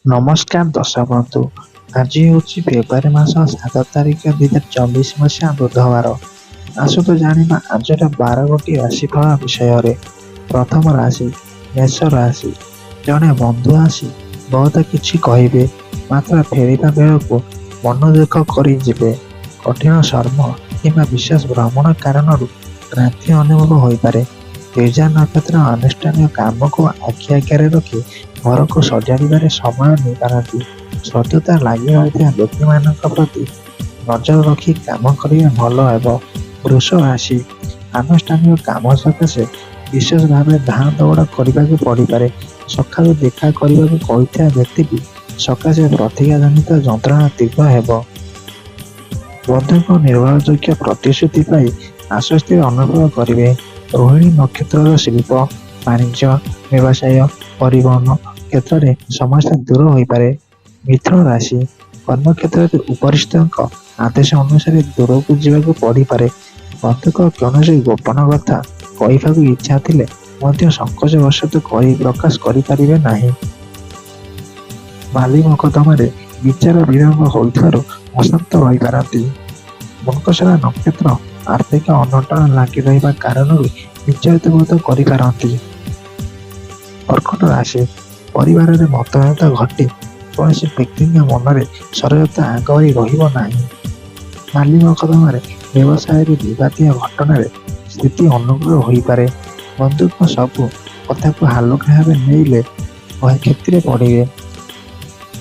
ନମସ୍କାର ଦର୍ଶକ ବନ୍ଧୁ। ଆଜି ହେଉଛି ଫେବୃଆରୀ ମାସ 7 ତାରିଖ 2024 ମସିହା ବୁଧବାର। ଆସନ୍ତୁ ଜାଣିବା ଆଜିର 12ଗୋଟି ରାଶିଫଳ ବିଷୟରେ। ପ୍ରଥମ ରାଶି ମେଷ ରାଶି। ଜଣେ ବନ୍ଧୁ ଆସି ବହୁତ କିଛି କହିବେ, ମାତ୍ର ଫେରିବା ବେଳକୁ ମନ ଦୁଃଖ କରି ଯିବେ। କଠିନ ଶ୍ରମ କିମ୍ବା ବିଶେଷ ଭ୍ରମଣ କାରଣରୁ କ୍ଳାନ୍ତି ଅନୁଭବ ହୋଇପାରେ। ତୀର୍ଜା ନକ୍ଷତ୍ର ଅନୁଷ୍ଠାନୀୟ କାମକୁ ଆଖି ଆଗରେ ରଖି ଘରକୁ ସଜାଡ଼ିବାରେ ସମୟ ନେଇପାରନ୍ତି। ଶତ୍ରୁତା ଲାଗି ରହିଥିବା ବ୍ୟକ୍ତିମାନଙ୍କ ପ୍ରତି ନଜର ରଖି କାମ କରିବା ଭଲ ହେବ। ବୃଷ ରାଶି। ଆନୁଷ୍ଠାନିକ କାମ ସକାଶେ ବିଶେଷ ଭାବେ ଧାଁ ଦୌଡ଼ କରିବାକୁ ପଡ଼ିପାରେ। ସକାଳୁ ଦେଖା କରିବାକୁ କହିଥିବା ବ୍ୟକ୍ତିଟି ସକାଶେ ପ୍ରତିଜ୍ଞାଜନିତ ଯନ୍ତ୍ରଣା ତୀବ୍ର ହେବ। ବନ୍ଧୁଙ୍କ ନିର୍ଭରଯୋଗ୍ୟ ପ୍ରତିଶ୍ରୁତି ପାଇ ଆଶ୍ୱସ୍ତି ଅନୁଭବ କରିବେ। ରୋହିଣୀ ନକ୍ଷତ୍ରର ଶିଳ୍ପ, ବାଣିଜ୍ୟ, ବ୍ୟବସାୟ, ପରିବହନ କ୍ଷେତ୍ରରେ ସମସ୍ୟା ଦୂର ହୋଇପାରେ। ମିଥୁନ ରାଶି। କର୍ମକ୍ଷେତ୍ରରେ ଉପରିସ୍ଥଙ୍କ ଆଦେଶ ଅନୁସାରେ ଦୂରକୁ ଯିବାକୁ ପଡ଼ିପାରେ। ବନ୍ଧୁଙ୍କ କୌଣସି ଗୋପନ କଥା କହିବାକୁ ଇଚ୍ଛା ଥିଲେ ମଧ୍ୟ ସଂକୋଚ ବଶତଃ କହି ପ୍ରକାଶ କରିପାରିବେ ନାହିଁ। ମାଲି ମକଦ୍ଦମାରେ ବିଚାର ବିଳମ୍ବ ହୋଇଥିବାରୁ ଅଶାନ୍ତ ରହିପାରନ୍ତି। ମୃଗଶିରା ନକ୍ଷତ୍ର ଆର୍ଥିକ ଅନଟନ ଲାଗି ରହିବା କାରଣରୁ ବିଚଳିତ ବୋଧ କରିପାରନ୍ତି। କର୍କଟ ରାଶି। ପରିବାରରେ ମତଭେଦ ଘଟି କୌଣସି ବ୍ୟକ୍ତିଙ୍କ ମନରେ ସହଜତା ଆଗରି ରହିବ ନାହିଁ। ମାଲି ମକଦ୍ଦମାରେ ବ୍ୟବସାୟରେ ବିବାଦୀୟ ଘଟଣାରେ ସ୍ଥିତି ଅନୁକୂଳ ହୋଇପାରେ। ବନ୍ଧୁଙ୍କ ସବୁ କଥାକୁ ହାଲୁକା ଭାବେ ନେଇଲେ କ୍ଷତିରେ ପଡ଼ିବେ।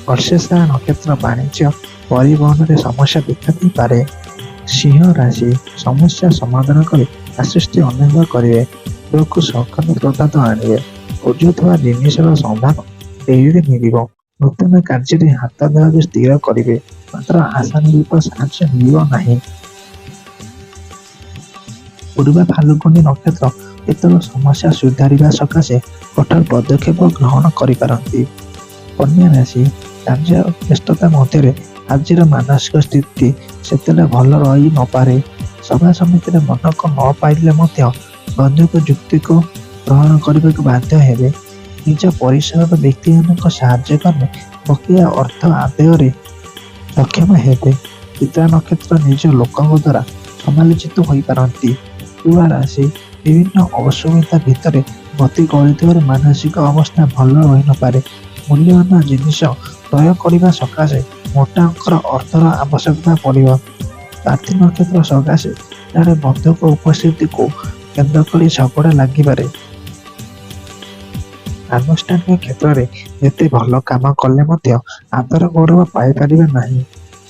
ବର୍ଷେଶା ନକ୍ଷତ୍ର ବାଣିଜ୍ୟ ପରିବହନରେ ସମସ୍ୟା ଦେଖାଦେଇପାରେ। ସିଂହ ରାଶି। ସମସ୍ୟା ସମାଧାନ କରି ଆଶ୍ୱସ୍ତି ଅନୁଭବ କରିବେ। ଗୃହକୁ ସକାଳ ପ୍ରଦାନ ଆଣିବେ। ଖୋଜୁଥିବା ଜିନିଷର ସନ୍ଧାନ ଡେରିରେ ମିଳିବ। ନୂତନ କାର୍ଯ୍ୟରେ ହାତ ଦେବାକୁ ସ୍ଥିର କରିବେ, ମାତ୍ର ଆଶାନୁରୂପ ସାହାଯ୍ୟ ମିଳିବ ନାହିଁ। ପୂର୍ବ ଫାଲ୍ଗୁନୀ ନକ୍ଷତ୍ର କେତେକ ସମସ୍ୟା ସୁଧାରିବା ସକାଶେ କଠୋର ପଦକ୍ଷେପ ଗ୍ରହଣ କରିପାରନ୍ତି। କନ୍ୟା ରାଶି। କାର୍ଯ୍ୟ ବ୍ୟସ୍ତତା ମଧ୍ୟରେ ଆଜିର ମାନସିକ ସ୍ଥିତି ସେତେଟା ଭଲ ରହି ନପାରେ। ସଭା ସମିତିରେ ମନକୁ ନ ପାଇଲେ ମଧ୍ୟ ବନ୍ଧୁଙ୍କ ଯୁକ୍ତିକୁ ଗ୍ରହଣ କରିବାକୁ ବାଧ୍ୟ ହେବେ। ନିଜ ପରିସରର ବ୍ୟକ୍ତିମାନଙ୍କ ସାହାଯ୍ୟ କଲେ ବକେୟା ଅର୍ଥ ଆଦାୟରେ ସକ୍ଷମ ହେବେ। ଚିତ୍ରା ନକ୍ଷତ୍ର ନିଜ ଲୋକଙ୍କ ଦ୍ୱାରା ସମାଲୋଚିତ ହୋଇପାରନ୍ତି। ତୁଳା ରାଶି। ବିଭିନ୍ନ ଅସୁବିଧା ଭିତରେ ଗତି କରୁଥିବାରୁ ମାନସିକ ଅବସ୍ଥା ଭଲ ରହିନପାରେ। ମୂଲ୍ୟବାନ ଜିନିଷ କ୍ରୟ କରିବା ସକାଶେ ମୋଟା ଅଙ୍କର ଅର୍ଥର ଆବଶ୍ୟକତା ପଡ଼ିବ। ପ୍ରାର୍ଥୀ ନକ୍ଷତ୍ର ସକାଶେ ଜଣେ ବନ୍ଧୁଙ୍କ ଉପସ୍ଥିତିକୁ କେନ୍ଦ୍ର କରି ଝଗଡ଼ା ଲାଗିପାରେ। ଆନୁଷ୍ଠାନିକ କ୍ଷେତ୍ରରେ ଯେତେ ଭଲ କାମ କଲେ ମଧ୍ୟ ଆଦର ଗୌରବ ପାଇପାରିବେ ନାହିଁ।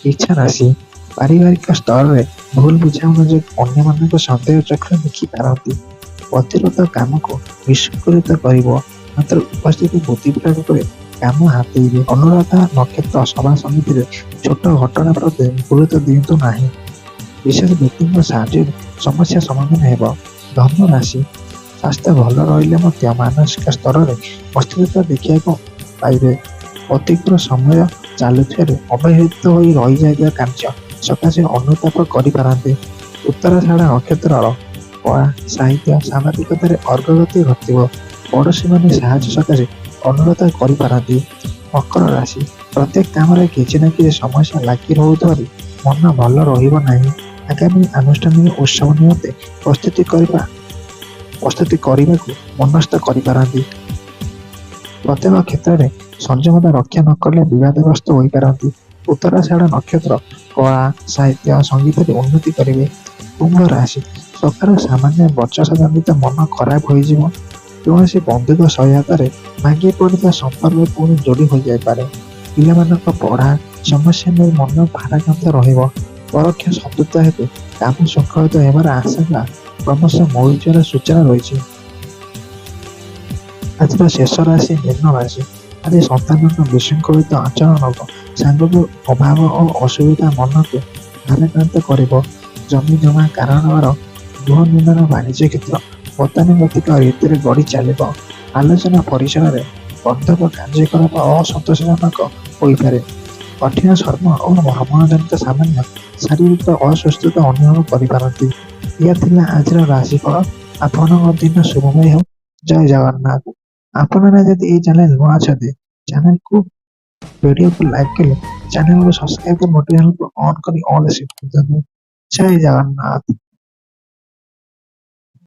ଇଚ୍ଛା ରାଶି। ପାରିବାରିକ ସ୍ତରରେ ଭୁଲ ବୁଝାମଣା ଯୋଗୁଁ ଅନ୍ୟମାନଙ୍କ ସନ୍ଦେହ ଚକ୍ଷୁ ଦେଖିପାରନ୍ତି। ପ୍ରତିରୋଧ କାମକୁ ବିଶୃଙ୍ଖଳିତ କରିବ, ମାତ୍ର ଉପସ୍ଥିତି ବୁଦ୍ଧି ପ୍ରୟୋଗ କରି କାମ ହାତେଇବେ। ଅନୁରାଧା ନକ୍ଷତ୍ର ସଭା ସମିତିରେ ଛୋଟ ଘଟଣା ପ୍ରତି ଗୁରୁତ୍ୱ ଦିଅନ୍ତୁ ନାହିଁ। ବିଶେଷ ବ୍ୟକ୍ତିଙ୍କ ସାହାଯ୍ୟରେ ସମସ୍ୟା ସମାଧାନ ହେବ। ଧନୁ ରାଶି। ସ୍ୱାସ୍ଥ୍ୟ ଭଲ ରହିଲେ ମଧ୍ୟ ମାନସିକ ସ୍ତରରେ ଅସ୍ଥିରତା ଦେଖିବାକୁ ପାଇବେ। ପ୍ରତିକୂଳ ସମୟ ଚାଲୁଥିବାରୁ ଅବହେଳିତ ହୋଇ ରହିଯାଇଥିବା କାର୍ଯ୍ୟ ସକାଶେ ଅନୁତାପ କରିପାରନ୍ତି। ଉତ୍ତରାଷାଢ଼ ନକ୍ଷତ୍ରର କଳା, ସାହିତ୍ୟ, ସାମ୍ବାଦିକତାରେ ଅଗ୍ରଗତି ଘଟିବ। ପଡ଼ୋଶୀମାନେ ସାହାଯ୍ୟ ସକାଶେ ଅନୁରୋଧ କରିପାରନ୍ତି। ମକର ରାଶି। ପ୍ରତ୍ୟେକ କାମରେ କିଛି ନା କିଛି ସମସ୍ୟା ଲାଗି ରହୁଥିବାରୁ ମନ ଭଲ ରହିବ ନାହିଁ। ଆଗାମୀ ଆନୁଷ୍ଠାନିକ ଉତ୍ସବ ନିମନ୍ତେ ପ୍ରସ୍ତୁତି କରିବାକୁ ମନସ୍ଥ କରିପାରନ୍ତି। ପ୍ରତ୍ୟେକ କ୍ଷେତ୍ରରେ ସଂଯମତା ରକ୍ଷା ନ କଲେ ବିବାଦଗ୍ରସ୍ତ ହୋଇପାରନ୍ତି। ଉତ୍ତରାଷାଢ଼ ନକ୍ଷତ୍ର କଳା, ସାହିତ୍ୟ, ସଙ୍ଗୀତରେ ଉନ୍ନତି କରିବେ। କୁମ୍ଭ ରାଶି। ସକାଳୁ ସାମାନ୍ୟ ବଚସା ଜନିତ ମନ ଖରାପ ହୋଇଯିବ। କୌଣସି ବନ୍ଧୁଙ୍କ ସହାୟତାରେ ଭାଙ୍ଗି ପଡ଼ିଥିବା ସମ୍ପର୍କ ପୁଣି ଯୋଡ଼ି ହୋଇଯାଇପାରେ। ପିଲାମାନଙ୍କ ପଢ଼ା ସମସ୍ୟା ନେଇ ମନ ଭାରାକ୍ରାନ୍ତ ରହିବ। ପରୋକ୍ଷ ଶତ୍ରୁତା ହେତୁ କାମ ଶୃଙ୍ଖଳିତ ହେବାର ଆଶଙ୍କା କ୍ରମଶଃ ମଉଳିଯିବାର ସୂଚନା ରହିଛି। ଆଜିର ଶେଷ ରାଶି ମୀନ ରାଶି। ଆଜି ସନ୍ତାନଙ୍କ ବିଶୃଙ୍ଖଳିତ ଆଚରଣ ସାଙ୍ଗକୁ ଅଭାବ ଓ ଅସୁବିଧା ମନକୁ ଭାରାକ୍ରାନ୍ତ କରିବ। ଜମି ଜମା କାରବାର, ଗୃହ ନିର୍ମାଣ, ବାଣିଜ୍ୟ କ୍ଷେତ୍ର ଗତାନୁଗତିକ ରୀତିରେ ଗଡ଼ି ଚାଲିବ। ଆଲୋଚନା ପରିସରରେ ବନ୍ଧୁଙ୍କ କାର୍ଯ୍ୟକଳାପ ଅସନ୍ତୋଷଜନକ ହୋଇପାରେ। କଠିନ ଶ୍ରମ ଓ ଭ୍ରମଣଜନିତ ସାମାନ୍ୟ ଶାରୀରିକ ଅସୁସ୍ଥତା ଅନୁଭବ କରିପାରନ୍ତି। ଏହା ଥିଲା ଆଜିର ରାଶିଫଳ। ଆପଣଙ୍କ ଦିନ ଶୁଭମୟ ହେଉ। ଜୟ ଜଗନ୍ନାଥ। ଆପଣମାନେ ଯଦି ଏହି ଚ୍ୟାନେଲ ନୂଆ ଅଛନ୍ତି, ଚ୍ୟାନେଲକୁ ଭିଡ଼ିଓକୁ ଲାଇକ୍ କଲେ ଚ୍ୟାନେଲକୁ ସବସ୍କ୍ରାଇବ୍ କରି ନୋଟିଫିକେସନକୁ ଅନ୍ କରି ଅଲ୍ ସେଟ୍ କରିଦିଅନ୍ତୁ। ଜୟ ଜଗନ୍ନାଥ।